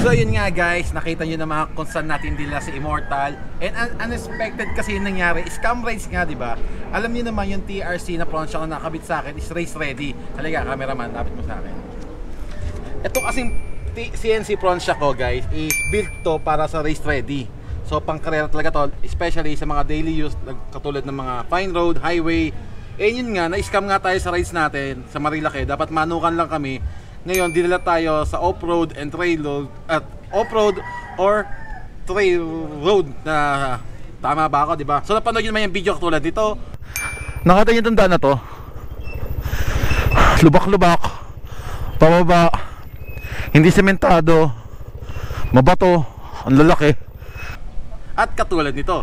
So yun nga guys, nakita nyo naman kung saan natin dila si Immortal. And unexpected kasi yung nangyari, scam rides nga, diba? Alam niyo naman yung TRC na front shock na nakabit sa akin is race ready. Halika cameraman, lapit mo sa akin. Ito kasing CNC front shock ko guys is built to para sa race ready. So pang karera talaga to, especially sa mga daily use katulad ng mga fine road, highway. Eh yun nga, na-scam nga tayo sa rides natin sa Marilake. Dapat manukan lang kami. Ngayon, dinala tayo sa off-road and trail road at off-road or trail road na tama ba ako, di ba? So napanood nyo naman yung video katulad dito. Nakita nyo itong daan na to. Lubak-lubak, pababa, hindi sementado, mabato, ang lalaki. At katulad nito.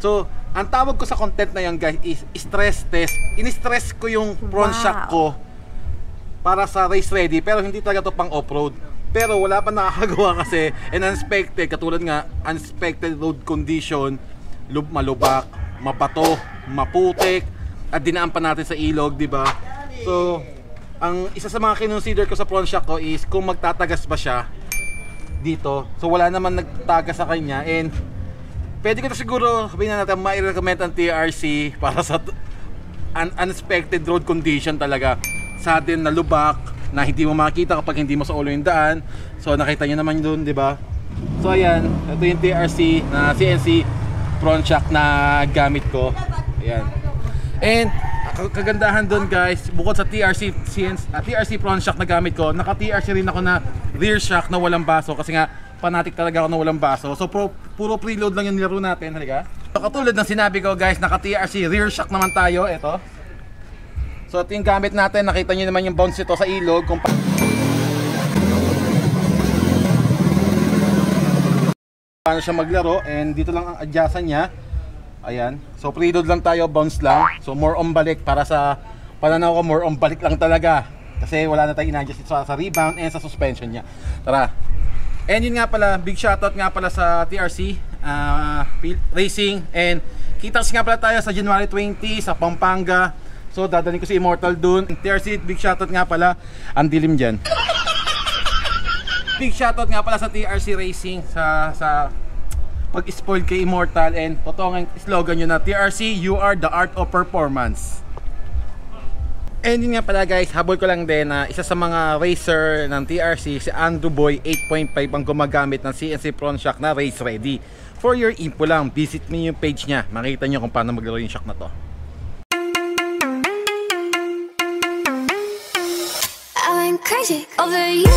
So, ang tawag ko sa content na yan guys is stress test. In-stress ko yung front shock ko para sa race ready, pero hindi talaga to pang off-road. Pero wala pa nakakagawa kasi and unexpected, katulad nga unexpected road condition, malubak, mapato, maputik, at dinaan pa natin sa ilog, di ba? So, ang isa sa mga kinonsider ko sa front shock ko is kung magtatagas ba siya dito. So wala naman nagtagas sa kanya and pwede ko na siguro sabihin na natin mai-recommend ang TRC para sa unexpected road condition talaga. Sudden na lubak na hindi mo makita kapag hindi mo sa ulo yung daan. So nakita nyo naman doon, di ba? So ayan, ito yung TRC na CNC front shock na gamit ko. Ayan. And kagandahan doon guys, bukod sa TRC front shock na gamit ko, naka-TRC rin ako na rear shock na walang baso kasi nga fanatic talaga ako na walang baso. So puro preload lang yung nilaro natin. Halika. So, katulad ng sinabi ko guys, naka-TRC rear shock naman tayo. Ito. So ito yung gamit natin. Nakita nyo naman yung bounce ito sa ilog. Kung paano siya maglaro. And dito lang ang adjustan niya. Ayan. So preload lang tayo, bounce lang. So more on balik para sa pananaw ko, more on balik lang talaga. Kasi wala na tayong in-adjust sa rebound and sa suspension niya. Tara. And yun nga pala, big shoutout nga pala sa TRC Racing. And kita nga pala tayo sa January 20 sa Pampanga. So dadalhin ko si Immortal dun. TRC, big shoutout nga pala. Ang dilim dyan. Big shoutout nga pala sa TRC Racing sa pag-spoil kay Immortal. And totoo nga slogan nyo na TRC, you are the art of performance. And yun nga pala guys, habol ko lang din na isa sa mga racer ng TRC, si Andrew Boy 8.5 ang gumagamit ng CNC front shock na race ready. For your info lang, visit me yung page niya, makita nyo kung paano maglaro yung shock na to. I went crazy over you.